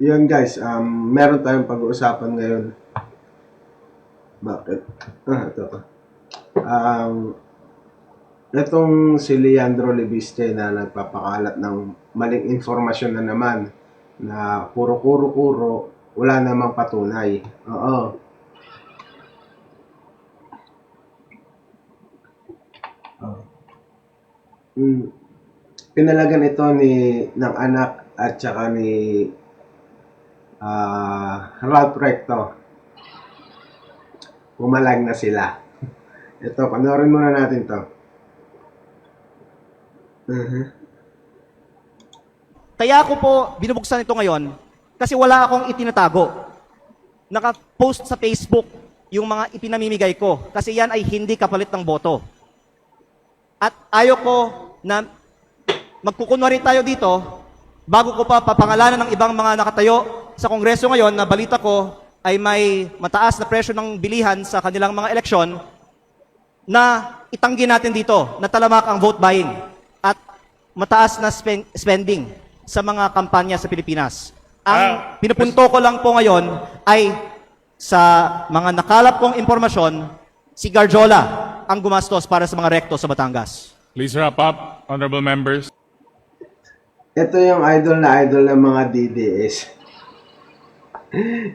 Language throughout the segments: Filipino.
Yun guys, meron tayong pag-uusapan ngayon. Bakit? Ito pa. Um, Itong si Leandro Lebiste na nagpapakalat ng maling informasyon na naman na puro kuro-kuro, wala namang patunay. Oo. Oh. Mm. Pinalagan ito ng anak at saka ni Ralph Recto. Pumalag na sila. Ito, panoorin muna natin to. Kaya ako po binubuksan ito ngayon kasi wala akong itinatago. Naka-post sa Facebook yung mga ipinamimigay ko kasi yan ay hindi kapalit ng boto. At ayoko na magkukunwari tayo dito bago ko pa papangalanan ng ibang mga nakatayo sa Kongreso ngayon na balita ko ay may mataas na presyo ng bilihan sa kanilang mga eleksyon na itanggi natin dito na talamak ang vote buying at mataas na spending sa mga kampanya sa Pilipinas. Ang pinupunto ko lang po ngayon ay sa mga nakalap kong impormasyon, si Garjola ang gumastos para sa mga rekto sa Batangas. Please wrap up, honorable members. Ito yung idol na idol ng mga DDS.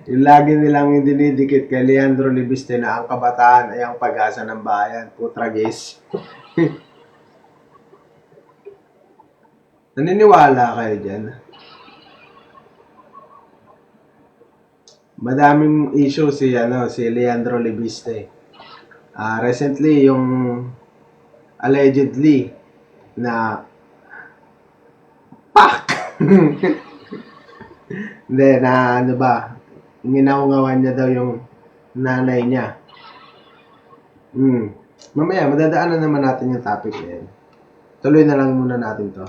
Yung lagi nilang dinidikit kay Leandro Lebiste na ang kabataan ay ang pag-asa ng bayan. Putragis. Naniniwala kayo dyan? Madaming issue si Leandro Lebiste. Recently yung allegedly na hindi, na ano ba, nginaungawan niya daw yung nanay niya. Mamaya, madadaanan naman natin yung topic na yan. Tuloy na lang muna natin to.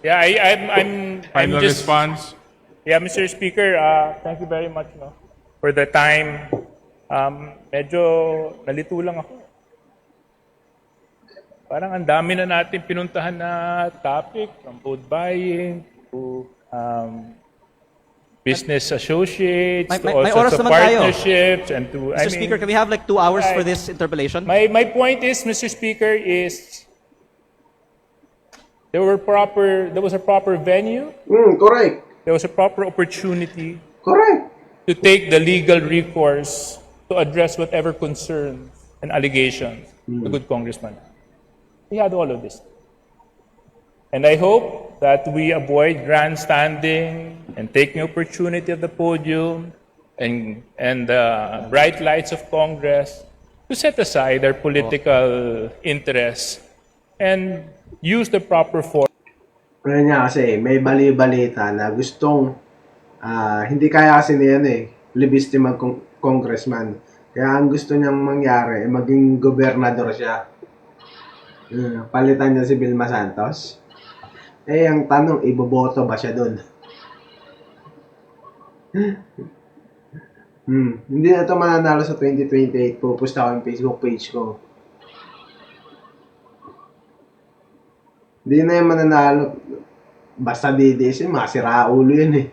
Yeah, I'm Final just, response. yeah, Mr. Speaker, thank you very much for the time. Medyo nalito lang ako. Parang ang dami na natin pinuntahan na topic, from vote buying to business associates, to all may oras sorts of naman tayo. partnerships, and to, Mr. Speaker, can we have like 2 hours for Right. this interpellation? My point is, Mr. Speaker, is there was a proper venue, Correct. there was a proper opportunity Correct. to take the legal recourse to address whatever concerns and allegations the good congressman. We had all of this. And I hope that we avoid grandstanding and taking opportunity of the podium and the bright lights of Congress to set aside their political interests and use the proper forum. Ano niya kasi, may bali-balita na gustong, hindi kaya kasi niya Lebiste mag-congressman. Kaya ang gusto niyang mangyari, maging gobernador siya. Palitan niya si Vilma Santos. Ang tanong, iboboto ba siya doon? Hindi na ito mananalo sa 2028. Pupusta ko yung Facebook page ko. Hindi na yung mananalo. Basta DDS yun, masira ulo yun eh.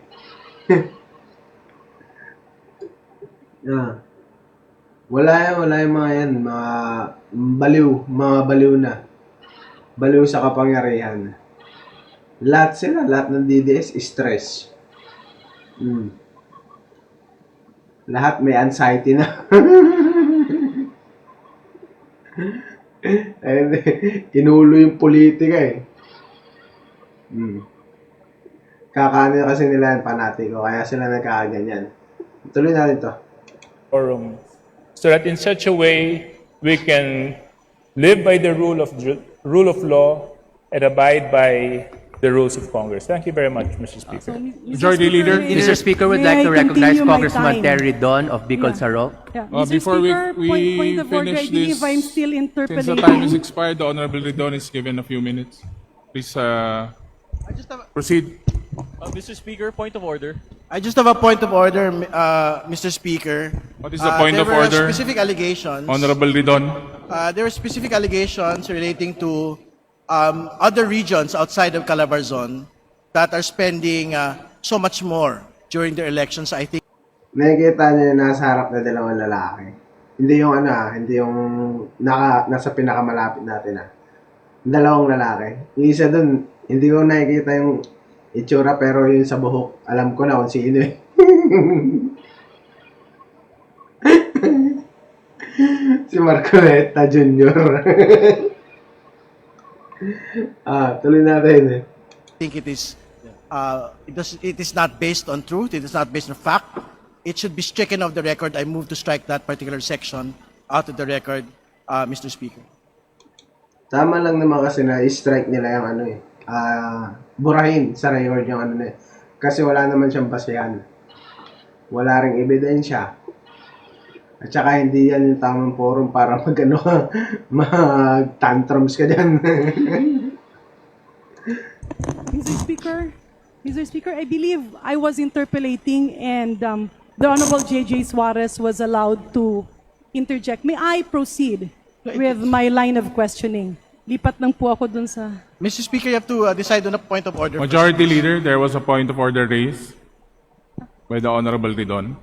Wala yung mga yan, mga baliw na. Baliw sa kapangyarihan. Lahat ng DDS, stress. Lahat may anxiety na. Kinulo yung politika eh. Kakaano kasi nila yung panatiko, kaya sila nagkakaganyan. Tuloy natin to. Forum, so that in such a way we can live by the rule of law and abide by the rules of Congress. Thank you very much, Mr. Speaker. Majority Leader. Mr. Speaker, would like to recognize Congressman Terry Don of Bicol Sarok. Yeah. Mr. Before Speaker, we point of order, I finish believe this, I'm still since the interpolating. time is expired, the Honorable Ridon is given a few minutes. Please proceed. Mr. Speaker, point of order. I just have a point of order, Mr. Speaker. What is the point of order? There were specific allegations. Honorable Ridon. There were specific allegations relating to other regions outside of Calabarzon that are spending so much more during their elections. I think Nakikita niya yung nasa harap na dalawang lalaki. Hindi yung hindi yung nasa pinakamalapit natin Dalawang lalaki. Yung isa dun, hindi ko nakikita yung itsura pero yung sa buhok, alam ko na kung sino eh. Si Marcoleta Jr. Tuloy natin eh. it is it is not based on truth. It is not based on fact. It should be stricken off the record. I move to strike that particular section out of the record, Mr. Speaker. Tama lang naman kasi na i-strike nila yung burahin sa record yung kasi wala naman siyang basehan. Wala ring ebidensya. At saka hindi yan yung tamang forum para mag-tantrums ka dyan. Mr. Speaker, I believe I was interpolating and the Honorable J.J. Suarez was allowed to interject. May I proceed with my line of questioning? Lipat lang po ako dun sa... Mr. Speaker, you have to decide on a point of order. Majority Leader, there was a point of order raised by the Honorable Ridon.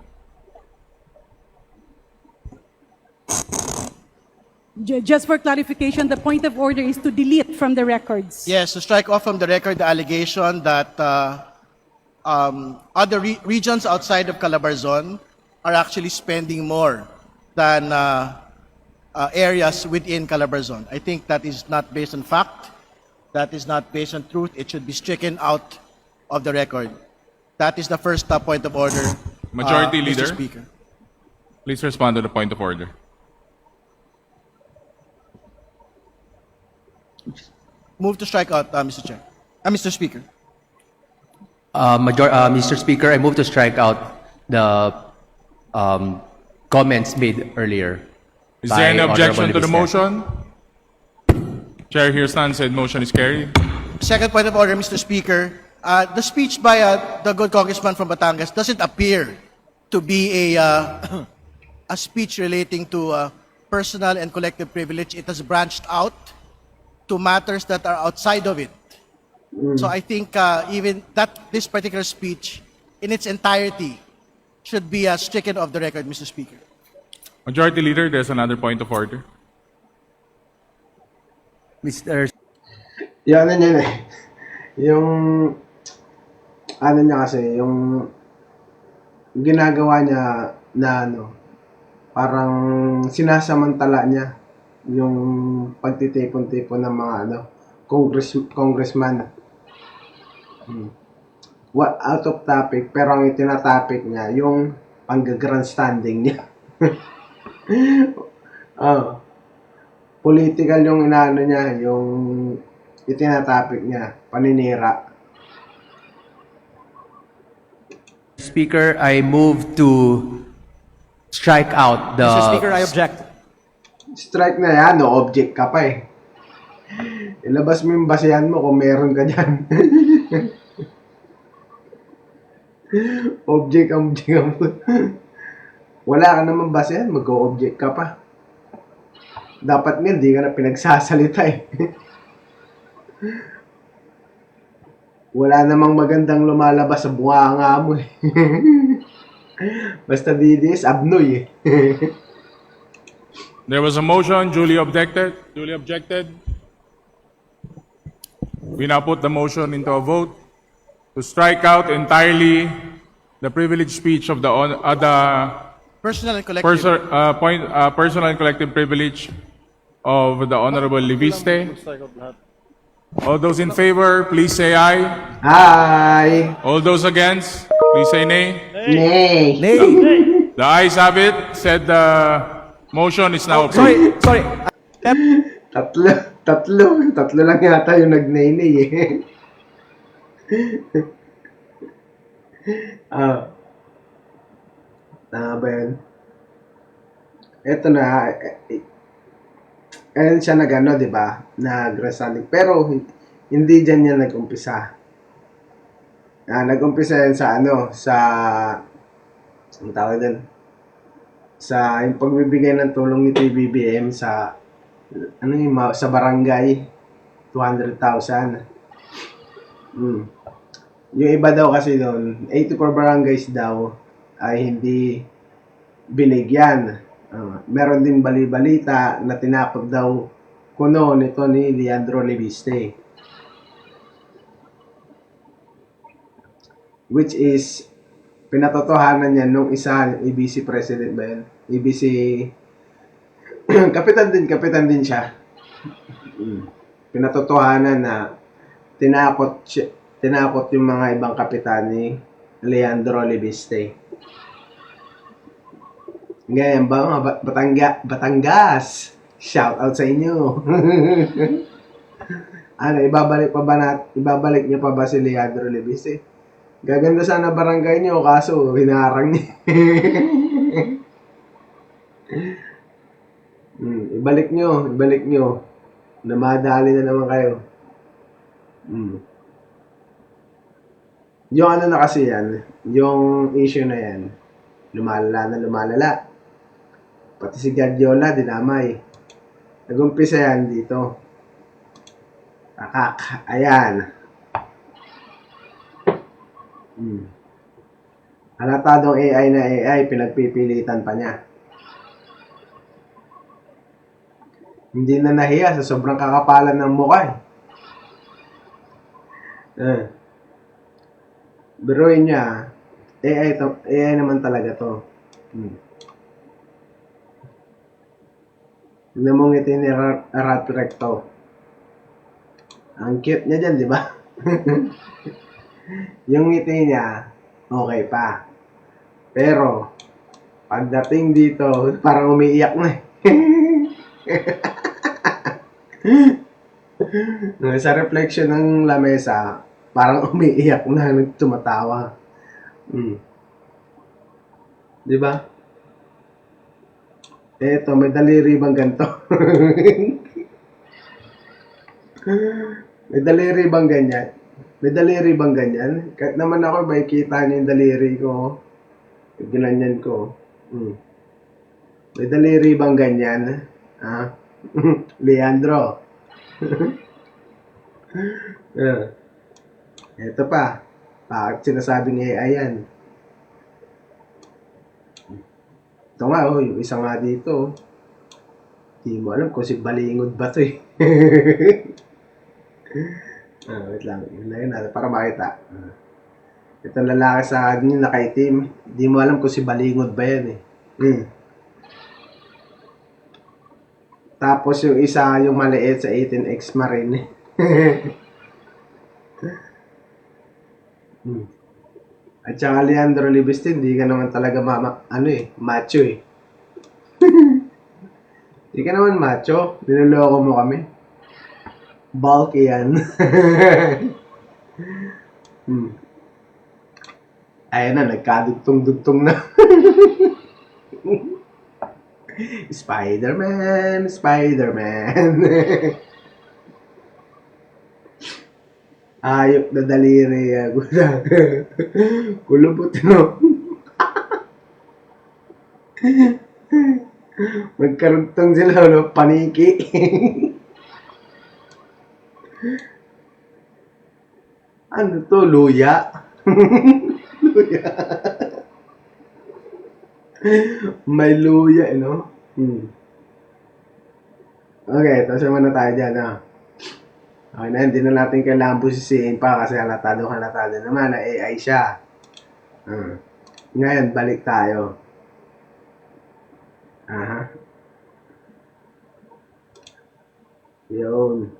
Just for clarification, the point of order is to delete from the records. Yes, to strike off from the record the allegation that other regions outside of Calabarzon are actually spending more than areas within Calabarzon. I think that is not based on fact. That is not based on truth. It should be stricken out of the record. That is the first point of order. Majority Leader. Mr. Speaker. Please respond to the point of order. Move to strike out, Mr. Chair. Mr. Speaker. Mr. Speaker, I move to strike out the comments made earlier. Is there any by objection to the Honorable motion? Chair hears none, said motion is carried. Second point of order, Mr. Speaker. The speech by the good congressman from Batangas doesn't appear to be a speech relating to personal and collective privilege. It has branched out to matters that are outside of it. So I think even this particular speech in its entirety should be stricken off the record, Mr. Speaker. Majority Leader, there's another point of order. Mr. Yung niya yung niya kasi, yung ginagawa niya na parang sinasamantala niya yung pagtitipon-tipon ng mga congressman. Out of topic, pero ang itinatopic niya, yung pang-grandstanding niya. Political yung niya, yung itinatopic niya, paninira. Speaker, I move to strike out the... Mr. Speaker, I object. Strike na yan, no object ka pa eh. Ilabas mo yung basehan mo kung meron ka dyan. Object. Wala ka naman basehan, mag-o-object ka pa. Dapat nga, di ka na pinagsasalita eh. Wala namang magandang lumalabas sa bunganga mo eh. Basta didis, abnoy eh. There was a motion, duly objected. Duly objected. We now put the motion into a vote to strike out entirely the privileged speech of the Personal and collective. personal and collective privilege of the Honorable Leviste. All those in favor, please say aye. Hi! All those against, please say nay. Nay! The ayes have it. Said the motion is now approved. Sorry. Tatlo lang yata yung nag-nay-nay eh. Tama ba yun? Eto na, ayun siya di ba? Nag-resign. Pero, hindi dyan yan nag-umpisa. Nag-umpisa yan sa ang tawag din? Sa yung pagbibigay ng tulong ni PBBM sa sa barangay, 200,000. Yung iba daw kasi doon, 84 barangays daw ay hindi binigyan. Meron din bali-balita na tinakot daw kuno nito ni Leandro Leviste. Which is, pinatotohanan niya nung isa, ABC president ba yun? ABC, kapitan din siya. Pinatotohanan na tinakot yung mga ibang kapitan ni Leandro Leviste. Ngayon ba mga Batangas? Shout out sa inyo. Ano, ibabalik niyo pa ba si Leandro Leviste? Gaganda sana barangay niyo, kaso hinarang niya. Ibalik niyo. Namadali na naman kayo. Yung ano na kasi yan, yung issue na yan, lumalala. Pati si Guardiola, dinamay. Nag-umpisa yan dito. Ayan. Halatadong AI na AI, pinagpipilitan pa niya. Hindi na nahiya sa sobrang kakapalan ng mukha. Biruin niya, AI naman talaga to. Tignan mo ngiti ni Rat Recto. Ang cute niya dyan, di ba? Yung ngiti niya, okay pa. Pero, pagdating dito, parang umiiyak na eh. Sa reflection ng lamesa, parang umiiyak na, tumatawa. Di ba? Eto, may daliri bang ganito? May daliri bang ganyan? May daliri bang ganyan? Kahit naman ako, may kita niyo yung daliri ko. Ginanyan ko. May daliri bang ganyan? Ha? Leandro. Ito pa. Bakit sinasabing AI yan? Ito nga, yung isa nga dito. Hindi mo alam kung si Balingod ba ito eh. Wait lang. Yun natin para makita. Itong lalaki sa akin yung nakaitim. Hindi mo alam kung si Balingod ba yan eh. Tapos yung isa, yung maliit sa 18X Marine. At saka Leandro Leviste, hindi ka naman talaga macho eh. Hindi ka naman macho. Niloloko mo kami. Bulky yan. Ayan na, nagkadugtong-dugtong na. Spider-Man. Ayok na daliri. Kulubot, no? Magkarugtong sila, no? Paniki. Ano to? Luya? Luya. May luya, no? Okay, tapos naman na tayo dyan, ha? Okay na, hindi na natin kailangan busisiin pa kasi halatado naman na AI siya. Ngayon, balik tayo. Yun.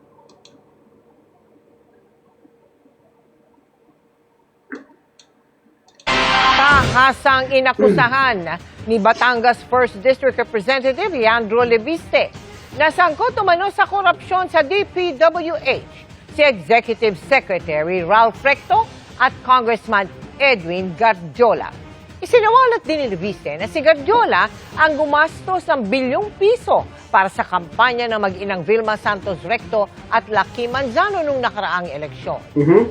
Tahasang inakusahan ni Batangas 1st District Representative Leandro Leviste na sangkot umano sa korupsyon sa DPWH si Executive Secretary Ralph Recto at Congressman Edwin Gardiola. Isinawalat din ni Leviste na si Gardiola ang gumastos ng bilyong piso para sa kampanya ng mag-inang Vilma Santos Recto at Lucky Manzano nung nakaraang eleksyon.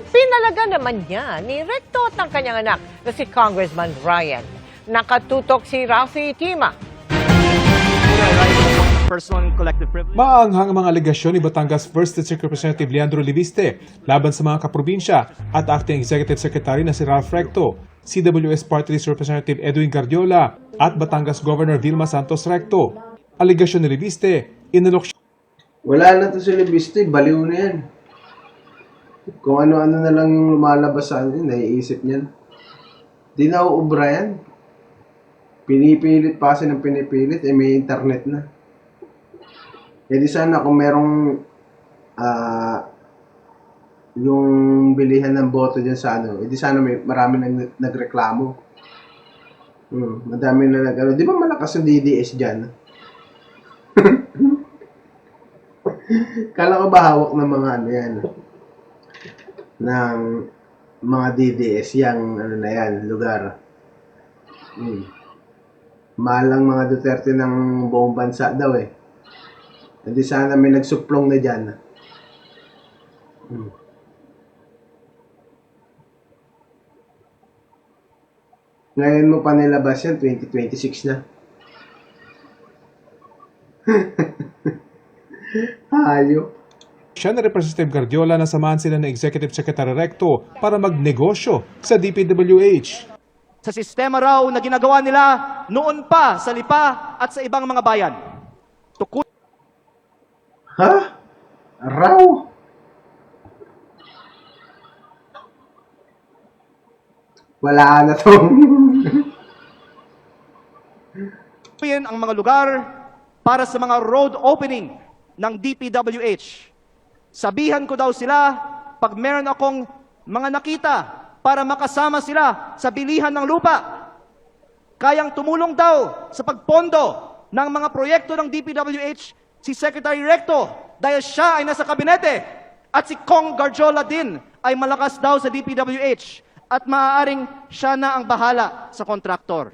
Pinalaga naman niya ni Recto at ng kanyang anak na si Congressman Ryan. Nakatutok si Rafi Tima. personal and collective privilege. Maanghang ang mga alegasyon ni Batangas 1st District Representative Leandro Leviste laban sa mga kaprobinsya at Acting Executive Secretary na si Ralph Recto, CWS Party List Representative Edwin Guardiola at Batangas Governor Vilma Santos Recto. Alegasyon ni Leviste, inalok siya Wala na to si Libiste, baliw na yan. Kung ano-ano na lang yung lumalabas sa ano, naiisip niyan. Di na uubra yan. Pinipilit pa kasi ng pinipilit, may internet na. E di sana kung merong yung bilihan ng boto dyan sa ano, di sana marami na nagreklamo. Madami na nag-ano. Di ba malakas yung DDS dyan? Kala ko ba hawak ng mga ano yan? Ng mga DDS yang ano na yan, lugar. Mahal ang mga Duterte ng buong bansa daw eh. Hindi sana may nagsuplong na dyan. Ngayon mo pa nilabas yan, 2026 na. Hayop. siya na Representative Guardiola na samahan sila ng Executive Secretary Recto para magnegosyo sa DPWH. Sa sistema raw na ginagawa nila noon pa sa Lipa at sa ibang mga bayan. Ha? Raw? Wala na to. Tukuyin ang mga lugar para sa mga road opening ng DPWH. Sabihan ko daw sila pag meron akong mga nakita para makasama sila sa bilihan ng lupa. Kayang tumulong daw sa pagpondo ng mga proyekto ng DPWH si Secretary Recto dahil siya ay nasa kabinete at si Kong Garjola din ay malakas daw sa DPWH at maaaring siya na ang bahala sa kontraktor.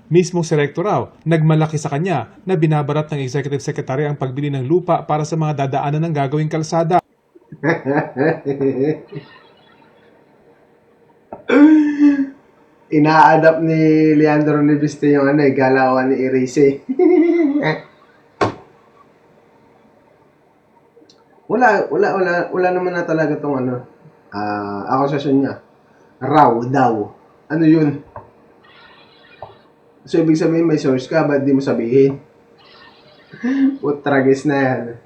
Mismo si Recto raw, nagmalaki sa kanya na binabarat ng Executive Secretary ang pagbili ng lupa para sa mga dadaanan ng gagawing kalsada. Ina-adapt ni Leandro Leviste yung ano, galawan ni Erice. wala naman na talaga tong ano, akusasyon niya. Raw daw. Ano yun? So, ibig sabihin may source ka, ba't di mo sabihin? Tragis na yan.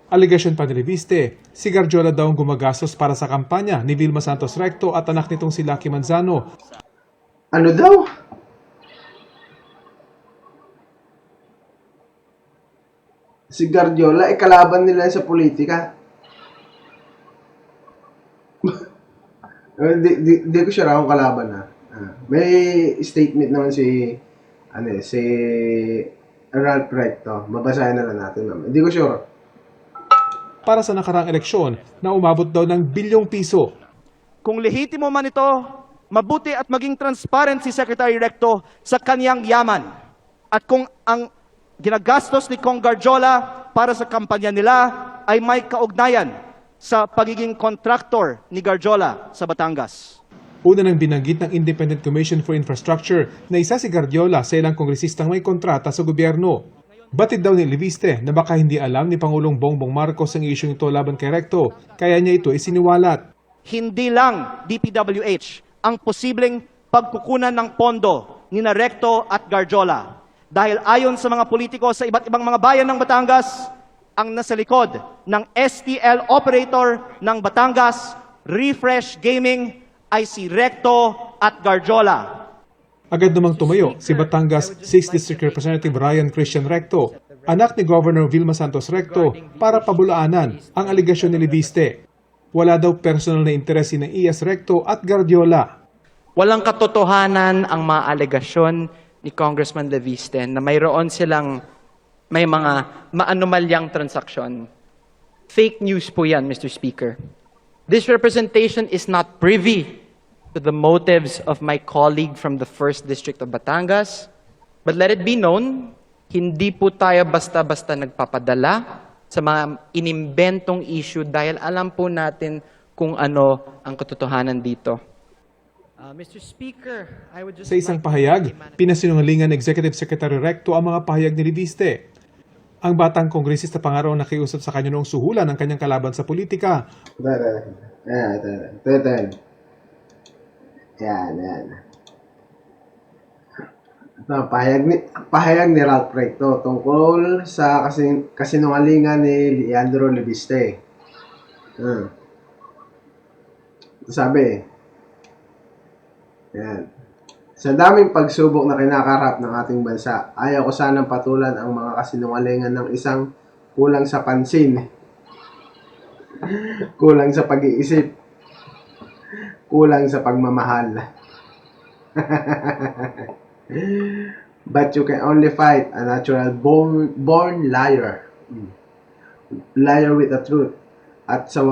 Allegation pa ni Leviste, si Garjola daw ang gumagastos para sa kampanya ni Vilma Santos Recto at anak nitong si Lucky Manzano. Ano daw? Si Guardiola, kalaban nila sa politika. Di ko siya raw kalaban ha. May statement naman si Ralph Recto. Babasahin na lang natin. Hindi ko sure. Para sa nakaraang eleksyon na umabot daw ng bilyong piso. Kung lehitimo man ito, mabuti at maging transparent si Secretary Recto sa kanyang yaman. At kung ang ginagastos ni Kong Garjola para sa kampanya nila ay may kaugnayan sa pagiging contractor ni Garjola sa Batangas. Una nang binanggit ng Independent Commission for Infrastructure na isa si Guardiola sa ilang kongresistang may kontrata sa gobyerno. Batid daw ni Leviste na baka hindi alam ni Pangulong Bongbong Marcos ang isyong ito laban kay Recto, kaya niya ito isiniwalat. Hindi lang DPWH ang posibleng pagkukunan ng pondo ni Recto at Garjola. Dahil ayon sa mga politiko sa iba't ibang mga bayan ng Batangas, ang nasa likod ng STL operator ng Batangas, Refresh Gaming, ay si Recto at Garjola. Agad namang tumayo si Batangas 6th District Representative Ryan Christian Recto, anak ni Governor Vilma Santos Recto, para pabulaanan ang aligasyon ni Leviste. Wala daw personal na interes ni Ias Recto at Guardiola. Walang katotohanan ang mga alegasyon ni Congressman Leviste na mayroon silang may mga maanumalyang transaksyon. Fake news po yan, Mr. Speaker. This representation is not privy to the motives of my colleague from the 1st District of Batangas. But let it be known, hindi po tayo basta-basta nagpapadala sa mga inimbentong issue dahil alam po natin kung ano ang katotohanan dito. Mr. Speaker, I would just Sa isang pahayag, pinasinungalingan ng Executive Secretary Recto ang mga pahayag ni Leviste. Ang batang kongresista pa nga raw nakiusap sa kanya noong suhulan ng kanyang kalaban sa politika. Ito. Yan. Ito, pahayag ni Ralph Recto tungkol sa kasinungalingan ni Leandro Libiste. Sabi, yan. Sa daming pagsubok na kinakarap ng ating bansa, ayaw ko sanang patulan ang mga kasinungalingan ng isang kulang sa pansin, kulang sa pag-iisip, kulang sa pagmamahal. But you can only fight a natural born liar. Liar with the truth. At sa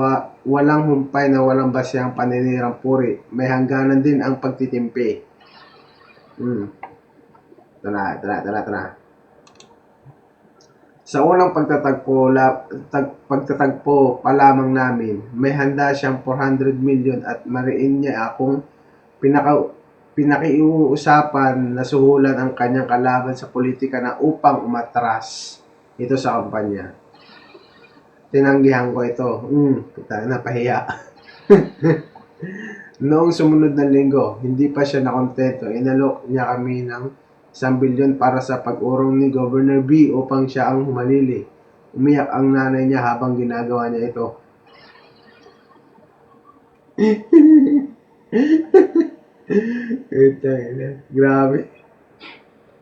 walang humpay na walang basihang paninirang puri, may hangganan din ang pagtitimpi. Tara. Sa unang pagtatagpo pa lamang namin, may handa siyang 400 million at mariin niya akong pinakiuusapan na suhulan ang kanyang kalaban sa politika na upang umatras ito sa kampanya. Tinanggihan ko ito. Napahiya. Noong sumunod na linggo, hindi pa siya nakontento. Inalok niya kami ng 1 bilyon para sa pag-urong ni Governor B upang siya ang humalili. Umiyak ang nanay niya habang ginagawa niya ito. Grabe.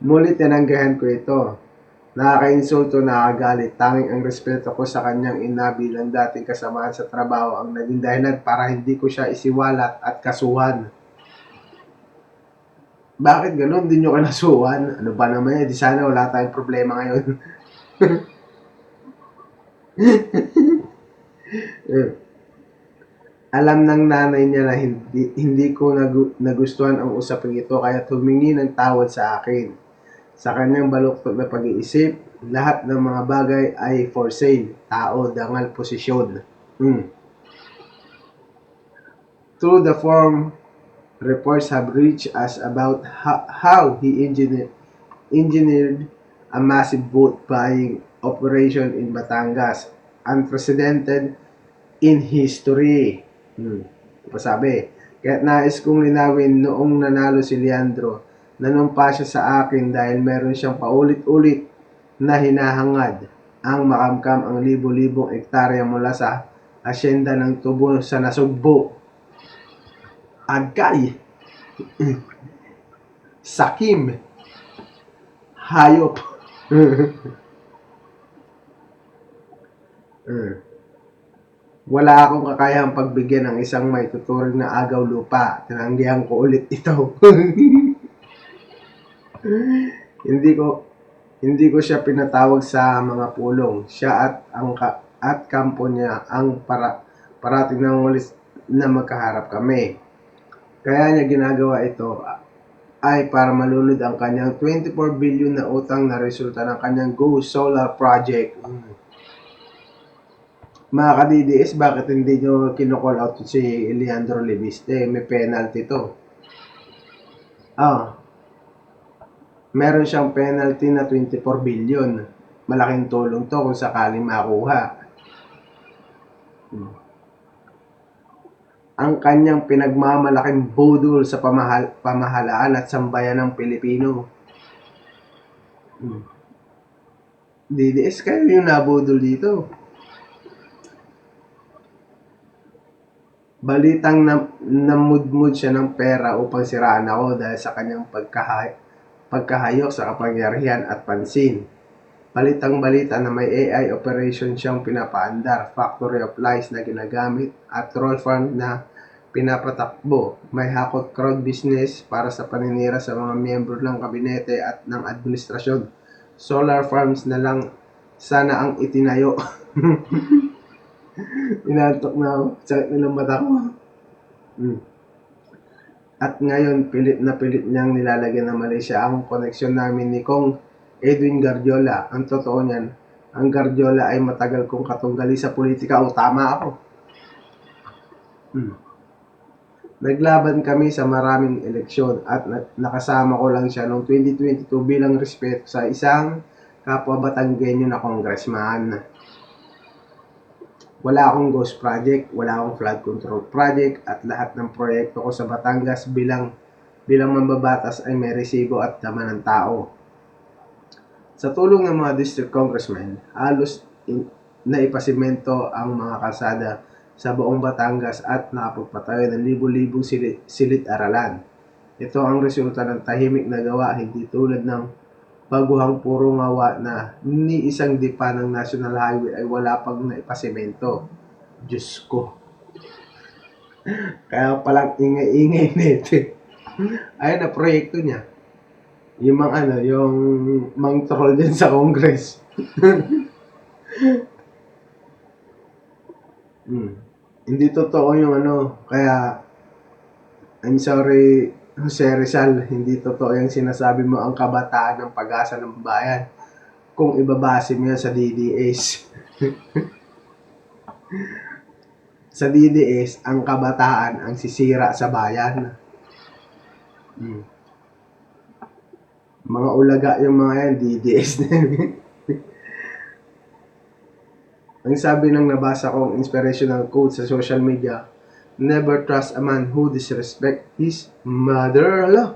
Mulit tinanggihan ko ito. Nakaka-insulto, nakakagalit. Tanging ang respeto ko sa kanyang ina bilang dating kasamahan sa trabaho ang naging dahilan para hindi ko siya isiwalat at kasuhan. Bakit ganun? Hindi nyo kanasuhan? Ano ba naman yan? Di sana wala tayong problema ngayon. Alam ng nanay niya na hindi ko nagustuhan ang usaping ito kaya humingi ng tawad sa akin. Sa kanyang baluktot na pag-iisip, lahat ng mga bagay ay for sale. Tao, dangal, posisyon. Through the form, reports have reached us about how he engineered a massive vote buying operation in Batangas, unprecedented in history. Pasabi, kaya't nais kong linawin noong nanalo si Leandro, nanumpa siya sa akin dahil meron siyang paulit-ulit na hinahangad ang makamkam ang libo-libong ektarya mula sa asyenda ng Tubo sa Nasugbo. Agay, Sakim, Hayop. Wala akong kakayahang pagbigyan ng isang may tuturing na agaw lupa. Tinanggihan ko ulit ito. Hindi ko siya pinatawag sa mga pulong. Siya at kampo niya ang parating ng ulit na magkaharap kami. Kaya niya ginagawa ito ay para malunod ang kanyang 24 billion na utang na resulta ng kanyang Go Solar Project. Mga ka-DDS, bakit hindi nyo kinocall out si Leandro Libiste? May penalty to. Meron siyang penalty na 24 billion. Malaking tulong to kung sakaling makuha. Ang kanyang pinagmamalaking budol sa pamahalaan at sambayan ng Pilipino. DDS, kayo yung nabudol dito. Balitang namudmud siya ng pera upang siraan ako dahil sa kanyang pagkahayok sa kapangyarihan at pansin. Balitang balita na may AI operation siyang pinapaandar, factory of lies na ginagamit at troll farm na pinapatakbo. May hakot crowd business para sa paninira sa mga miyembro ng kabinete at ng administrasyon. Solar farms na lang sana ang itinayo. Inantok na ako. Sakit nilang mata ko. At ngayon, pilit na pilit niyang nilalagyan ng Malaysia ang koneksyon namin ni Kong Edwin Guardiola. Ang totoo niyan, ang Guardiola ay matagal kong katunggali sa politika. O, tama ako. Naglaban kami sa maraming eleksyon at nakasama ko lang siya noong 2022 bilang respeto sa isang kapwa Batanggenyo na congressman. Wala akong ghost project, wala akong flood control project, at lahat ng proyekto ko sa Batangas bilang mambabatas ay may resibo at dama ng tao. Sa tulong ng mga district congressmen, halos naipasimento ang mga kalsada sa buong Batangas at nakapagpatayo ng libu-libong silid-aralan. Ito ang resulta ng tahimik na gawa, hindi tulad ng baguhang puro ngawa na ni isang dipa ng National Highway ay wala pang naipasimento. Diyos ko. Kaya palang ingay-ingay nito. Ayun na proyekto niya. Yung yung mang troll din sa Congress. Hindi totoo yung kaya I'm sorry, Jose Rizal, hindi totoo yung sinasabi mo ang kabataan ng pag-asa ng bayan kung ibabase mo yan sa DDS. Sa DDS, ang kabataan ang sisira sa bayan. Mga ulaga yung mga yan, DDS na yan. Ang sabi ng nabasa kong inspirational quote sa social media, never trust a man who disrespect his mother. Ala.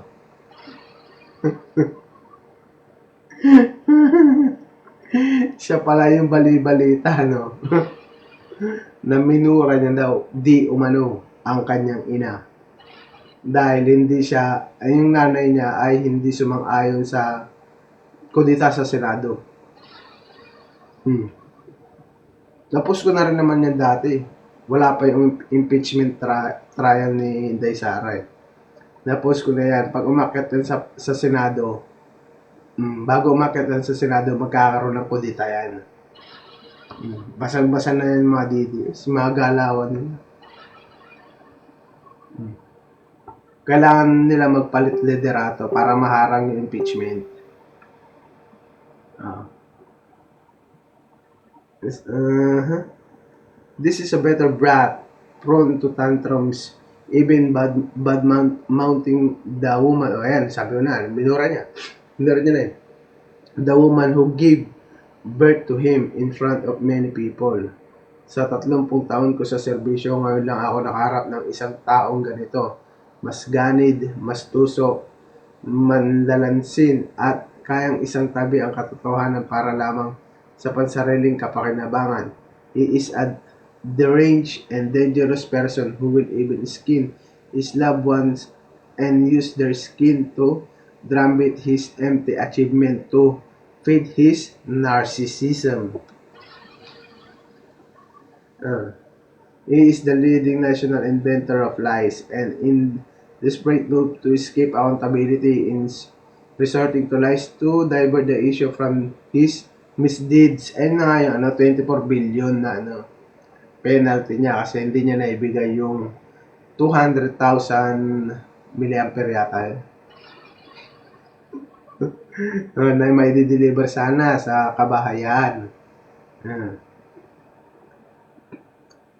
Siya pala yung bali-balita, no? Na minura niya daw, di umano, ang kanyang ina. Dahil hindi siya, yung nanay niya ay hindi sumang-ayon sa kudita sa Senado. Tapos ko na rin naman yan dati. Wala pa yung impeachment trial ni Inday Sara. Napos ko na yan. Pag umakyat yan sa Senado, bago umakyat yan sa Senado, magkakaroon ng kudita yan. Basag-basa na yan mga DDS, mga galawan nila. Kailangan nila magpalit liderato para maharang yung impeachment. This is a better brat, prone to tantrums, even bad mounting the woman. O ayan, sabi ko na, minura niya. Minura niya na yun. The woman who gave birth to him in front of many people. Sa 30 taon ko sa serbisyo, ngayon lang ako nakaharap ng isang taong ganito. Mas ganid, mas tusok, manlalansin, at kayang isang tabi ang katotohanan para lamang sa pansariling kapakinabangan. He is a deranged and dangerous person who will even skin his loved ones and use their skin to drumbeat his empty achievement to feed his narcissism. He is the leading national inventor of lies, and in desperate move to escape accountability in resorting to lies to divert the issue from his misdeeds. Ayun na nga yung 24 billion na penalty niya kasi hindi niya naibigay yung 200,000 milliampere yata yun. Na may di-deliver sana sa kabahayan.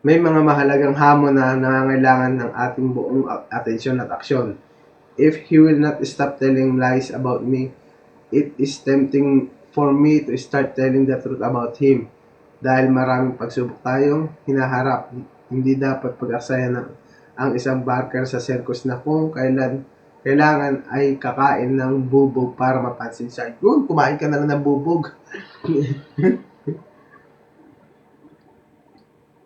May mga mahalagang hamon na nangangailangan ng ating buong atensyon at aksyon. If he will not stop telling lies about me, it is tempting for me to start telling the truth about him. Dahil maraming pagsubok tayong hinaharap, hindi dapat pag-asayan ang isang barker sa circus na kung kailangan ay kakain ng bubog para mapansin siya. Yun, kumain ka na lang ng bubog.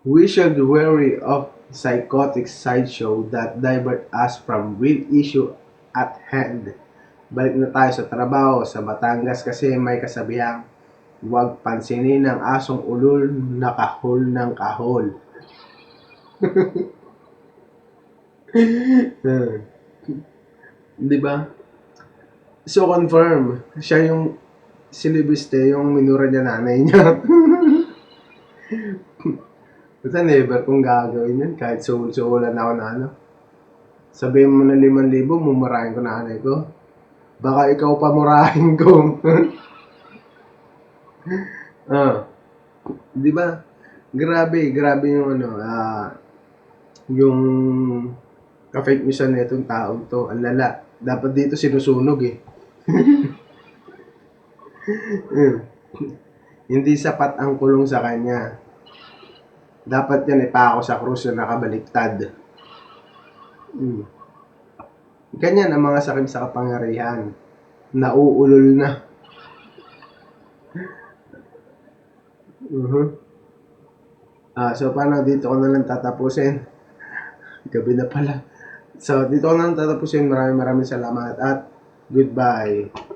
We should worry of psychotic sideshow that divert us from real issue at hand. Balik na tayo sa trabaho. Sa Batangas kasi may kasabihang, huwag pansinin ng asong ulol na kahol ng kahol. Di ba? So confirm, siya yung silibiste, yung minura niya nanay niya. Basta never kung gagawin yun, kahit suhul-suhulan ako na Sabihin mo na 5,000, mumurahin ko nanay ko. Baka ikaw pa murahin ko. Di ba? Grabe yung yung ka-fake news na itong taong to. Ang lala. Dapat dito sinusunog eh. Hindi sapat ang kulong sa kanya. Dapat yan ipako sa krus na nakabaliktad. Ganyan ang mga sakit sa kapangyarihan. Nauulol na. So, paano? Dito ko na lang tatapusin. Gabi na pala. So, dito ko na lang tatapusin. Maraming salamat at goodbye.